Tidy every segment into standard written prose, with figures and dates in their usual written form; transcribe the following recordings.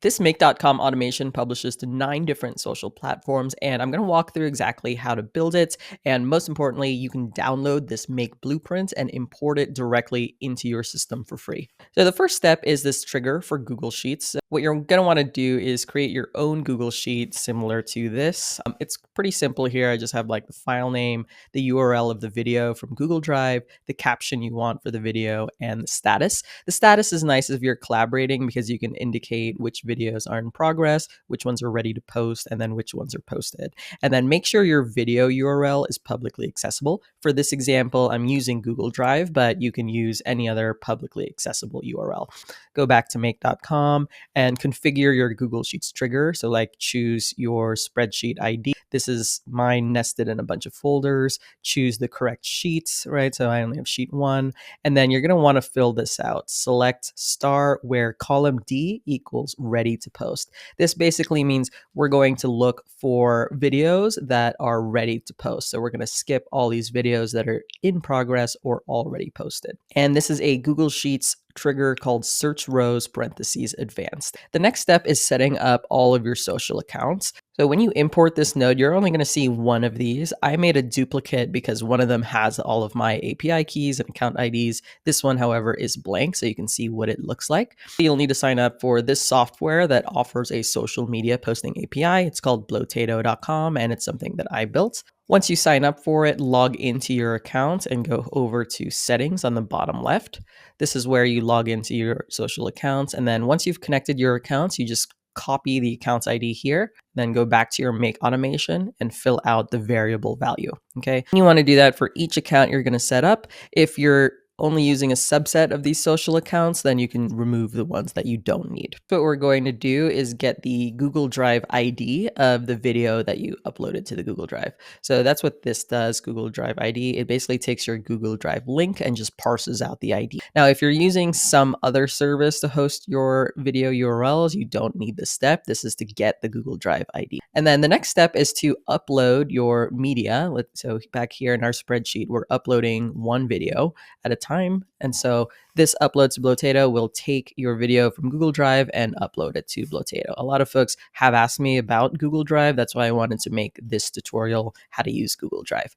This Make.com automation publishes to 9 different social platforms, and I'm going to walk through exactly how to build it. And most importantly, you can download this Make blueprint and import it directly into your system for free. So the first step is this trigger for Google Sheets. What you're going to want to do is create your own Google Sheet similar to this. It's pretty simple here. I just have like the file name, the URL of the video from Google Drive, the caption you want for the video, and the status. The status is nice if you're collaborating because you can indicate which videos are in progress, which ones are ready to post, and then which ones are posted. And then make sure your video URL is publicly accessible. For this example, I'm using Google Drive, but you can use any other publicly accessible URL. Go back to make.com and configure your Google Sheets trigger. So like choose your spreadsheet ID. This is mine nested in a bunch of folders. Choose the correct sheets, right? So I only have sheet 1. And then you're going to want to fill this out. Select star where column D equals ready to post. This basically means we're going to look for videos that are ready to post. So we're going to skip all these videos that are in progress or already posted. And this is a Google Sheets trigger called search rows parentheses advanced. The next step is setting up all of your social accounts. So when you import this node, you're only going to see one of these. I made a duplicate because one of them has all of my API keys and account IDs. This one, however, is blank, so you can see what it looks like. You'll need to sign up for this software that offers a social media posting API. It's called blowtato.com, and it's something that I built. Once you sign up for it, log into your account and go over to settings on the bottom left. This is where you log into your social accounts. And then once you've connected your accounts, you just copy the account's ID here, then go back to your make automation and fill out the variable value. Okay. You want to do that for each account you're going to set up. If you're only using a subset of these social accounts, then you can remove the ones that you don't need. What we're going to do is get the Google Drive ID of the video that you uploaded to the Google Drive. So that's what this does, Google Drive ID. It basically takes your Google Drive link and just parses out the ID. Now, if you're using some other service to host your video URLs, you don't need this step. This is to get the Google Drive ID. And then the next step is to upload your media. So back here in our spreadsheet, we're uploading one video at a time. And so this upload to Blowtato will take your video from Google Drive and upload it to Blowtato. A lot of folks have asked me about Google Drive. That's why I wanted to make this tutorial, how to use Google Drive.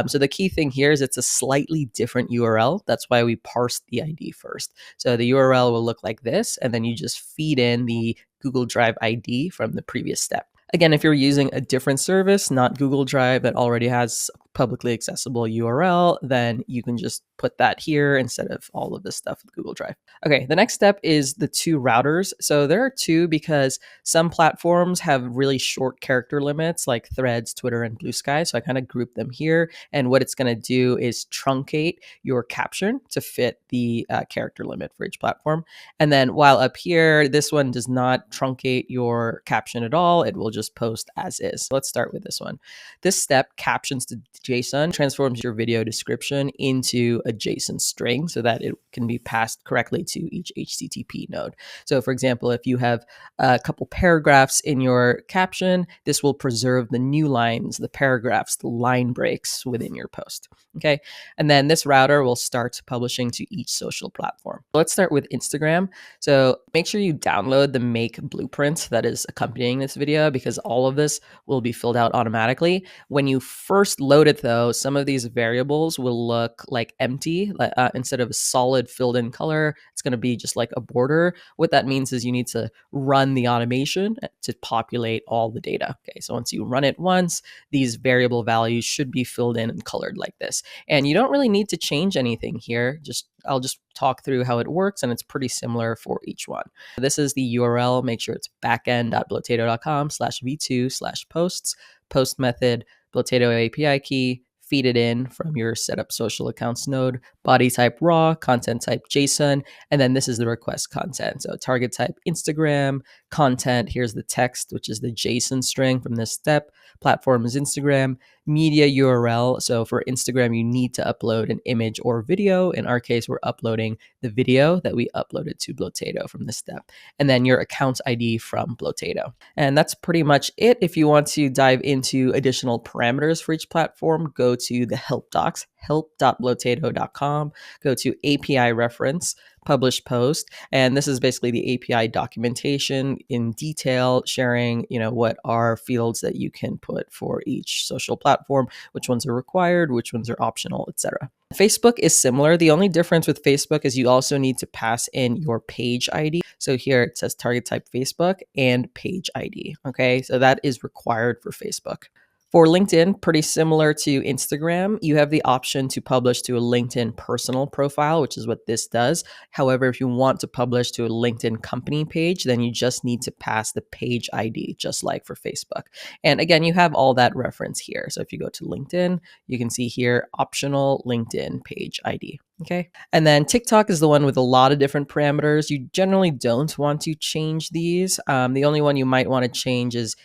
So the key thing here is it's a slightly different URL. That's why we parsed the ID first. So the URL will look like this, and then you just feed in the Google Drive ID from the previous step. Again, if you're using a different service, not Google Drive, that already has publicly accessible URL, then you can just put that here instead of all of this stuff with Google Drive. Okay, the next step is the 2 routers. So there are 2 because some platforms have really short character limits like Threads, Twitter, and Blue Sky. So I kind of group them here. And what it's going to do is truncate your caption to fit the character limit for each platform. And then while up here, this one does not truncate your caption at all. It will just post as is. So let's start with this one. This step captions to JSON, transforms your video description into a JSON string so that it can be passed correctly to each HTTP node. So for example, if you have a couple paragraphs in your caption, this will preserve the new lines, the paragraphs, the line breaks within your post. Okay. And then this router will start publishing to each social platform. Let's start with Instagram. So make sure you download the Make blueprint that is accompanying this video because all of this will be filled out automatically. When you first load it though, some of these variables will look like empty. Instead of a solid filled in color, it's going to be just like a border. What that means is you need to run the automation to populate all the data. Okay, so once you run it once, these variable values should be filled in and colored like this. And you don't really need to change anything here. I'll just talk through how it works, and it's pretty similar for each one. This is the URL. Make sure it's backend.blowtato.com/v2/posts, post method, Blowtato API key, feed it in from your setup social accounts node, body type raw, content type JSON, and then this is the request content. So target type Instagram, content, here's the text, which is the JSON string from this step, platform is Instagram, media URL. So for Instagram, you need to upload an image or video. In our case, we're uploading the video that we uploaded to Blowtato from this step, and then your account ID from Blowtato. And that's pretty much it. If you want to dive into additional parameters for each platform, go to the help docs, help.blotato.com, go to API reference, publish post, and this is basically the API documentation in detail, sharing, what are fields that you can put for each social platform, which ones are required, which ones are optional, etc. Facebook is similar. The only difference with Facebook is you also need to pass in your page ID. So here it says target type Facebook and page ID. Okay, so that is required for Facebook. For LinkedIn, pretty similar to Instagram, you have the option to publish to a LinkedIn personal profile, which is what this does. However, if you want to publish to a LinkedIn company page, then you just need to pass the page ID, just like for Facebook. And again, you have all that reference here. So if you go to LinkedIn, you can see here optional LinkedIn page ID. Okay. And then TikTok is the one with a lot of different parameters. You generally don't want to change these. The only one you might want to change is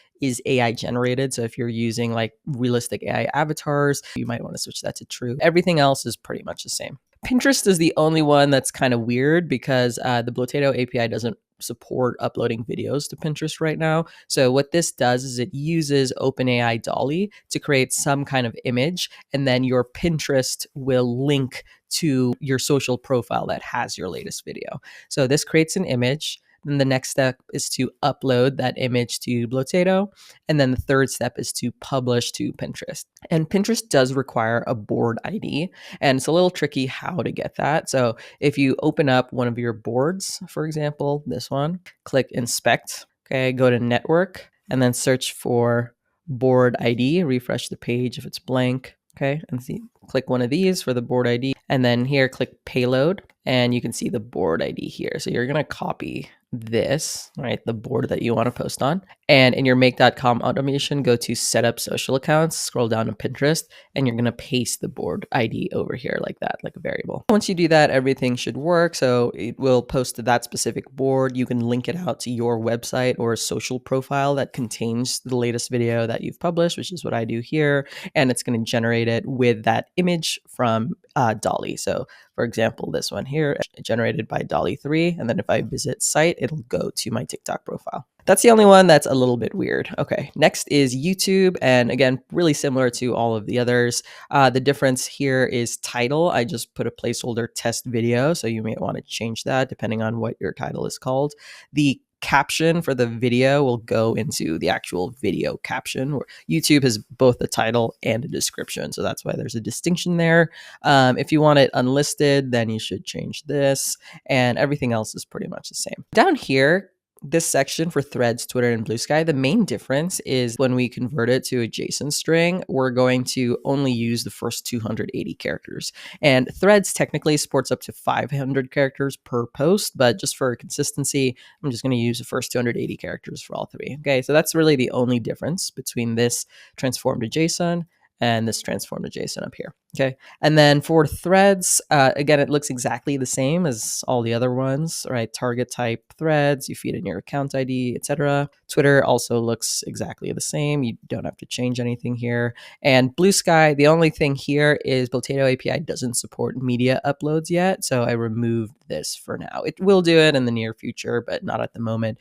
AI generated. So if you're using like realistic AI avatars, you might want to switch that to true. Everything else is pretty much the same. Pinterest is the only one that's kind of weird because the Blotato API doesn't support uploading videos to Pinterest right now. So what this does is it uses OpenAI DALL-E to create some kind of image, and then your Pinterest will link to your social profile that has your latest video. So this creates an image. Then the next step is to upload that image to Blotato. And then the third step is to publish to Pinterest. And Pinterest does require a board ID. And it's a little tricky how to get that. So if you open up one of your boards, for example, this one, click inspect, okay, go to network, and then search for board ID, refresh the page if it's blank. Okay, and see, click one of these for the board ID. And then here, click payload, and you can see the board ID here. So you're going to copy this, right, the board that you want to post on. And in your make.com automation, go to setup social accounts, scroll down to Pinterest, and you're going to paste the board ID over here like that, like a variable. Once you do that, everything should work. So it will post to that specific board. You can link it out to your website or a social profile that contains the latest video that you've published, which is what I do here. And it's going to generate it with that image from DALL-E. So for example, this one here, generated by DALL-E 3. And then if I visit site, it'll go to my TikTok profile. That's the only one that's a little bit weird. Okay, next is YouTube. And again, really similar to all of the others. The difference here is title. I just put a placeholder test video. So you may want to change that depending on what your title is called. The caption for the video will go into the actual video caption. YouTube has both the title and a description, so that's why there's a distinction there. If you want it unlisted, then you should change this, and everything else is pretty much the same. Down here, this section for Threads, Twitter, and Blue Sky, the main difference is when we convert it to a JSON string, we're going to only use the first 280 characters. And Threads technically supports up to 500 characters per post, but just for consistency, I'm just going to use the first 280 characters for all three. Okay, so that's really the only difference between this transform to JSON and this transform to JSON up here. Okay. And then for Threads, again, it looks exactly the same as all the other ones, right? Target type Threads, you feed in your account ID, etc. Twitter also looks exactly the same. You don't have to change anything here. And Blue Sky, the only thing here is Blotato API doesn't support media uploads yet. So I removed this for now. It will do it in the near future, but not at the moment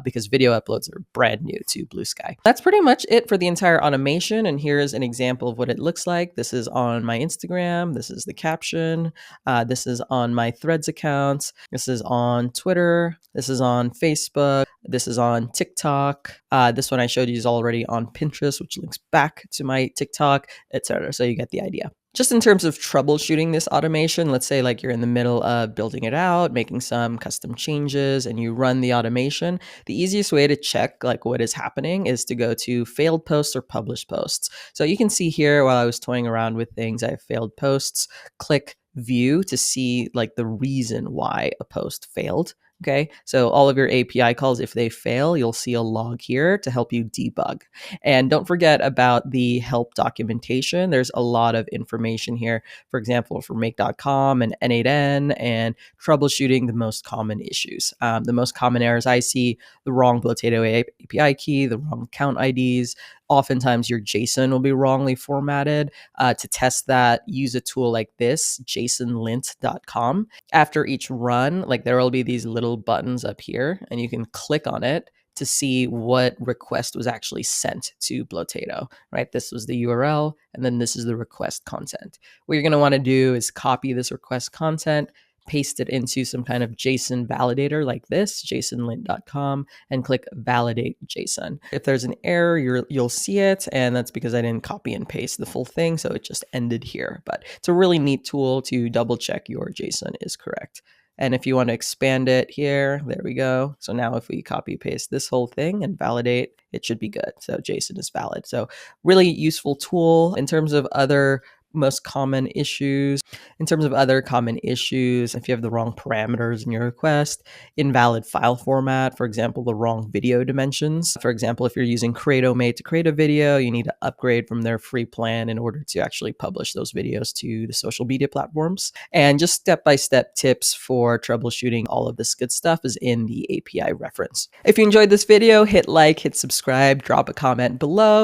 because video uploads are brand new to Blue Sky. That's pretty much it for the entire automation. And here's an example of what it looks like. This is on my Instagram. This is the caption. This is on my Threads accounts. This is on Twitter. This is on Facebook. This is on TikTok. This one I showed you is already on Pinterest, which links back to my TikTok, etc. So you get the idea. Just in terms of troubleshooting this automation, let's say like you're in the middle of building it out, making some custom changes, and you run the automation. The easiest way to check like what is happening is to go to failed posts or published posts. So you can see here while I was toying around with things, I have failed posts. Click view to see like the reason why a post failed. Okay, so all of your API calls, if they fail, you'll see a log here to help you debug. And don't forget about the help documentation. There's a lot of information here, for example, for make.com and N8N and troubleshooting the most common issues. The most common errors I see, the wrong Blotato API key, the wrong account IDs. Oftentimes your JSON will be wrongly formatted. To test that, use a tool like this, jasonlint.com. After each run, like there will be these little buttons up here and you can click on it, to see what request was actually sent to Blotato, right? This was the URL, and then this is the request content. What you're going to want to do is copy this request content, paste it into some kind of JSON validator like this, jasonlint.com, and click validate JSON. If there's an error, you'll see it, and that's because I didn't copy and paste the full thing, so it just ended here. But it's a really neat tool to double check your JSON is correct. And if you want to expand it here, there we go. So now if we copy paste this whole thing and validate, it should be good. So JSON is valid. So really useful tool. In terms of other most common issues, if you have the wrong parameters in your request, invalid file format, for example, the wrong video dimensions. For example, if you're using Creatomate to create a video, you need to upgrade from their free plan in order to actually publish those videos to the social media platforms. And just step-by-step tips for troubleshooting all of this good stuff is in the API reference. If you enjoyed this video, hit like, hit subscribe, drop a comment below.